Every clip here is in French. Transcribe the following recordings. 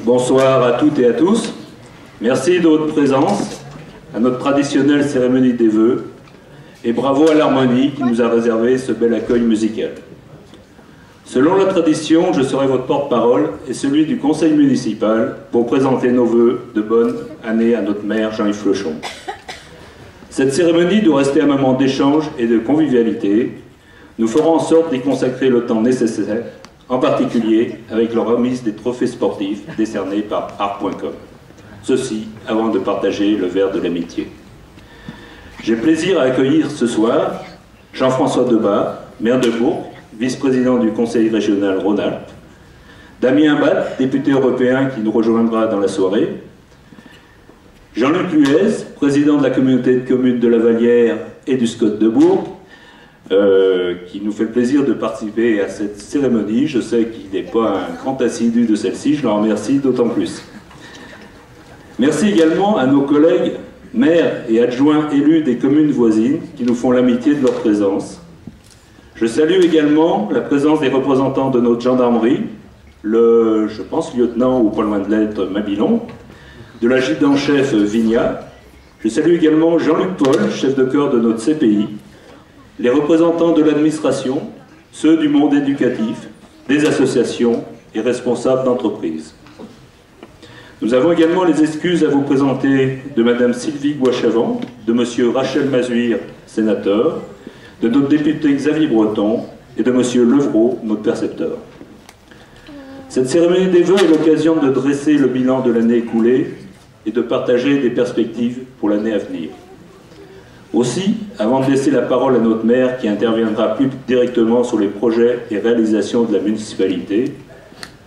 Bonsoir à toutes et à tous. Merci de votre présence à notre traditionnelle cérémonie des vœux et bravo à l'harmonie qui nous a réservé ce bel accueil musical. Selon la tradition, je serai votre porte-parole et celui du conseil municipal pour présenter nos vœux de bonne année à notre maire Jean-Yves Flochon. Cette cérémonie doit rester un moment d'échange et de convivialité. Nous ferons en sorte d'y consacrer le temps nécessaire, en particulier avec la remise des trophées sportifs décernés par art.com. Ceci avant de partager le verre de l'amitié. J'ai plaisir à accueillir ce soir Jean-François Debat, maire de Bourg, vice-président du conseil régional Rhône-Alpes, Damien Bat, député européen qui nous rejoindra dans la soirée, Jean-Luc Luez, président de la communauté de communes de la Vallière et du SCOT de Bourg, qui nous fait le plaisir de participer à cette cérémonie. Je sais qu'il n'est pas un grand assidu de celle-ci, je l'en remercie d'autant plus. Merci également à nos collègues maires et adjoints élus des communes voisines qui nous font l'amitié de leur présence. Je salue également la présence des représentants de notre gendarmerie, je pense, lieutenant ou pas loin de l'être, Mabilon, de l'adjudant-chef Vignat. Je salue également Jean-Luc Paul, chef de corps de notre CPI, les représentants de l'administration, ceux du monde éducatif, des associations et responsables d'entreprises. Nous avons également les excuses à vous présenter de Madame Sylvie Boichavant, de Monsieur Rachel Mazuir, sénateur, de notre député Xavier Breton et de Monsieur Levrault, notre percepteur. Cette cérémonie des vœux est l'occasion de dresser le bilan de l'année écoulée et de partager des perspectives pour l'année à venir. Aussi, avant de laisser la parole à notre maire qui interviendra plus directement sur les projets et réalisations de la municipalité,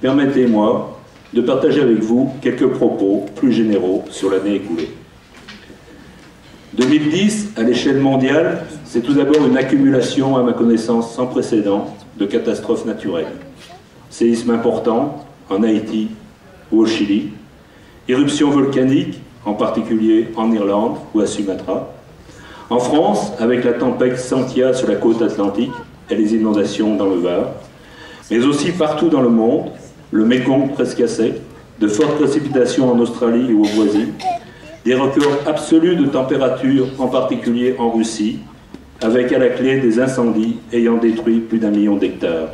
permettez-moi de partager avec vous quelques propos plus généraux sur l'année écoulée. 2010, à l'échelle mondiale, c'est tout d'abord une accumulation, à ma connaissance, sans précédent de catastrophes naturelles. Séismes importants en Haïti ou au Chili, éruptions volcaniques, en particulier en Irlande ou à Sumatra, en France, avec la tempête Santia sur la côte atlantique et les inondations dans le Var, mais aussi partout dans le monde, le Mékong presque à sec, de fortes précipitations en Australie ou aux voisines, des records absolus de température, en particulier en Russie, avec à la clé des incendies ayant détruit plus d'1 million d'hectares,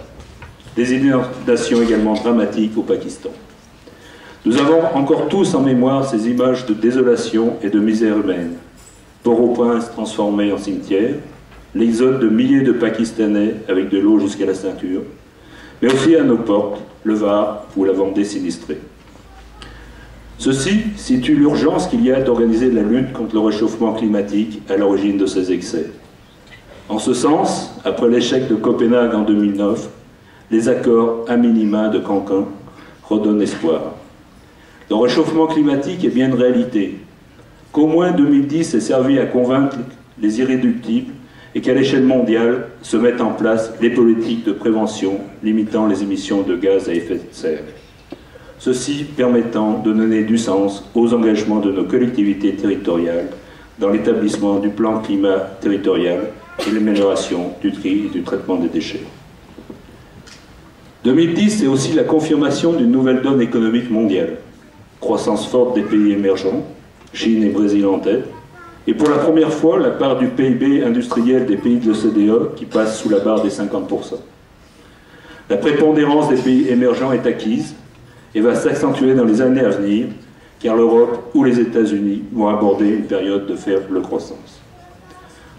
des inondations également dramatiques au Pakistan. Nous avons encore tous en mémoire ces images de désolation et de misère humaine. Port-au-Prince transformé en cimetière, l'exode de milliers de Pakistanais avec de l'eau jusqu'à la ceinture, mais aussi à nos portes, le Var ou la Vendée sinistrée. Ceci situe l'urgence qu'il y a d'organiser la lutte contre le réchauffement climatique à l'origine de ces excès. En ce sens, après l'échec de Copenhague en 2009, les accords à minima de Cancun redonnent espoir. Le réchauffement climatique est bien une réalité, qu'au moins 2010 ait servi à convaincre les irréductibles et qu'à l'échelle mondiale se mettent en place les politiques de prévention limitant les émissions de gaz à effet de serre. Ceci permettant de donner du sens aux engagements de nos collectivités territoriales dans l'établissement du plan climat territorial et l'amélioration du tri et du traitement des déchets. 2010, c'est aussi la confirmation d'une nouvelle donne économique mondiale. Croissance forte des pays émergents, Chine et Brésil en tête, et pour la première fois, la part du PIB industriel des pays de l'OCDE qui passe sous la barre des 50%. La prépondérance des pays émergents est acquise et va s'accentuer dans les années à venir, car l'Europe ou les États-Unis vont aborder une période de faible croissance.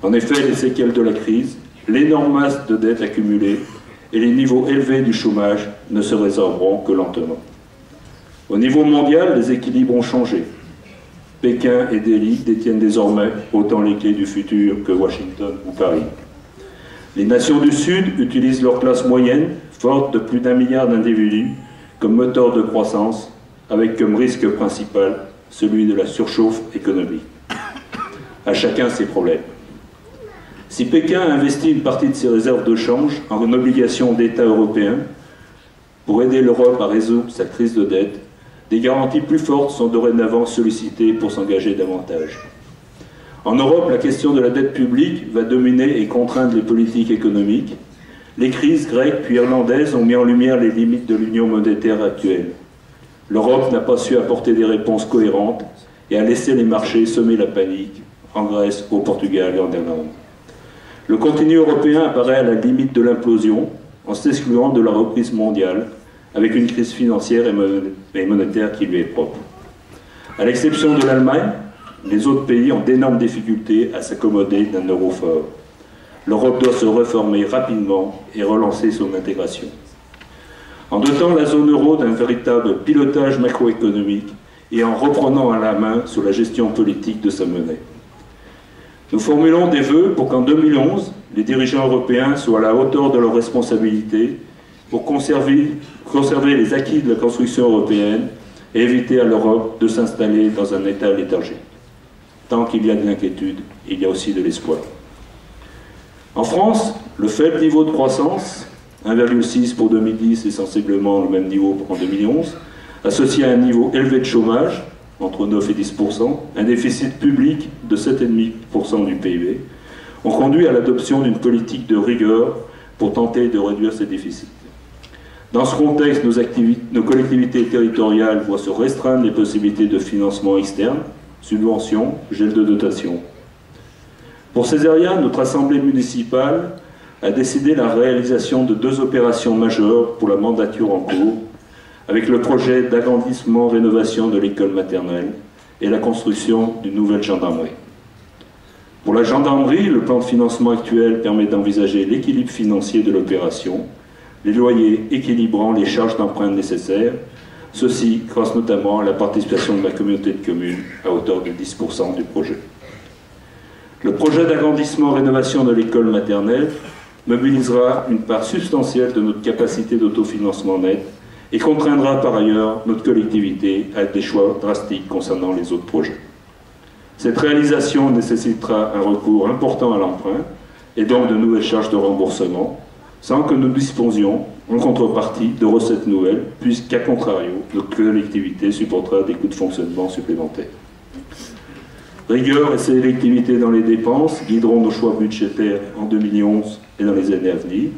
En effet, les séquelles de la crise, l'énorme masse de dettes accumulées et les niveaux élevés du chômage ne se résorberont que lentement. Au niveau mondial, les équilibres ont changé. Pékin et Delhi détiennent désormais autant les clés du futur que Washington ou Paris. Les nations du Sud utilisent leur classe moyenne, forte de plus d'1 milliard d'individus, comme moteur de croissance, avec comme risque principal celui de la surchauffe économique. À chacun ses problèmes. Si Pékin a investi une partie de ses réserves de change en une obligation d'État européen pour aider l'Europe à résoudre sa crise de dette, des garanties plus fortes sont dorénavant sollicitées pour s'engager davantage. En Europe, la question de la dette publique va dominer et contraindre les politiques économiques, Les crises grecques puis irlandaises ont mis en lumière les limites de l'union monétaire actuelle. L'Europe n'a pas su apporter des réponses cohérentes et a laissé les marchés semer la panique en Grèce, au Portugal et en Irlande. Le continent européen apparaît à la limite de l'implosion en s'excluant de la reprise mondiale avec une crise financière et monétaire qui lui est propre. À l'exception de l'Allemagne, les autres pays ont d'énormes difficultés à s'accommoder d'un euro fort. L'Europe doit se reformer rapidement et relancer son intégration. En dotant la zone euro d'un véritable pilotage macroéconomique et en reprenant à la main sur la gestion politique de sa monnaie. Nous formulons des vœux pour qu'en 2011, les dirigeants européens soient à la hauteur de leurs responsabilités pour conserver les acquis de la construction européenne et éviter à l'Europe de s'installer dans un état léthargique. Tant qu'il y a de l'inquiétude, il y a aussi de l'espoir. En France, le faible niveau de croissance, 1,6 pour 2010 et sensiblement le même niveau en 2011, associé à un niveau élevé de chômage, entre 9 et 10%, un déficit public de 7,5% du PIB, ont conduit à l'adoption d'une politique de rigueur pour tenter de réduire ces déficits. Dans ce contexte, nos collectivités territoriales voient se restreindre les possibilités de financement externe, subventions, gel de dotation. Pour Césaria, notre assemblée municipale a décidé la réalisation de 2 opérations majeures pour la mandature en cours, avec le projet d'agrandissement-rénovation de l'école maternelle et la construction d'une nouvelle gendarmerie. Pour la gendarmerie, le plan de financement actuel permet d'envisager l'équilibre financier de l'opération, les loyers équilibrant les charges d'emprunt nécessaires, ceci grâce notamment à la participation de la communauté de communes à hauteur de 10% du projet. Le projet d'agrandissement-rénovation de l'école maternelle mobilisera une part substantielle de notre capacité d'autofinancement net et contraindra par ailleurs notre collectivité à des choix drastiques concernant les autres projets. Cette réalisation nécessitera un recours important à l'emprunt et donc de nouvelles charges de remboursement, sans que nous disposions, en contrepartie, de recettes nouvelles, puisqu'à contrario, notre collectivité supportera des coûts de fonctionnement supplémentaires. Rigueur et sélectivité dans les dépenses guideront nos choix budgétaires en 2011 et dans les années à venir.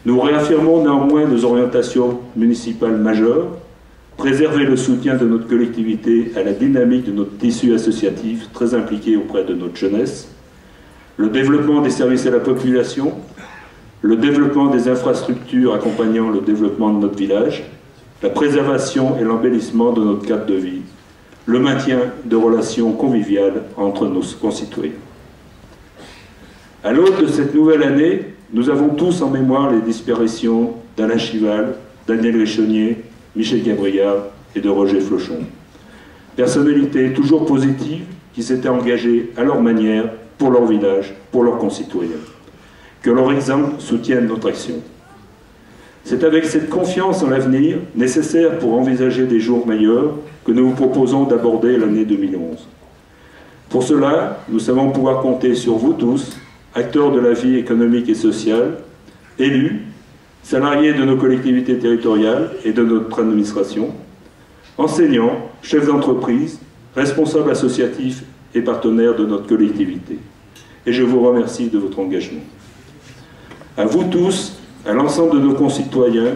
Nous réaffirmons néanmoins nos orientations municipales majeures, préserver le soutien de notre collectivité à la dynamique de notre tissu associatif très impliqué auprès de notre jeunesse, le développement des services à la population, le développement des infrastructures accompagnant le développement de notre village, la préservation et l'embellissement de notre cadre de vie, le maintien de relations conviviales entre nos concitoyens. À l'aube de cette nouvelle année, nous avons tous en mémoire les disparitions d'Alain Chival, Daniel Richonnier, Michel Gabriard et de Roger Flochon. Personnalités toujours positives qui s'étaient engagées à leur manière pour leur village, pour leurs concitoyens. Que leur exemple soutienne notre action. C'est avec cette confiance en l'avenir, nécessaire pour envisager des jours meilleurs, que nous vous proposons d'aborder l'année 2011. Pour cela, nous savons pouvoir compter sur vous tous, acteurs de la vie économique et sociale, élus, salariés de nos collectivités territoriales et de notre administration, enseignants, chefs d'entreprise, responsables associatifs et partenaires de notre collectivité. Et je vous remercie de votre engagement. À vous tous, à l'ensemble de nos concitoyens,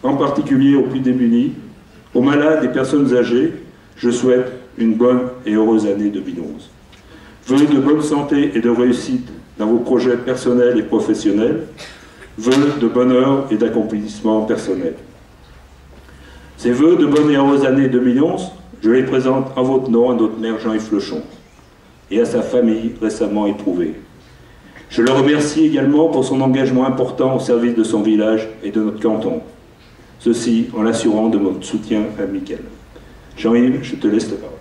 en particulier aux plus démunis, aux malades et personnes âgées, je souhaite une bonne et heureuse année 2011. Vœux de bonne santé et de réussite dans vos projets personnels et professionnels, vœux de bonheur et d'accomplissement personnel. Ces vœux de bonne et heureuse année 2011, je les présente en votre nom à notre maire Jean-Yves Flochon et à sa famille récemment éprouvée. Je le remercie également pour son engagement important au service de son village et de notre canton. Ceci en l'assurant de notre soutien amical. Jean-Yves, je te laisse la parole.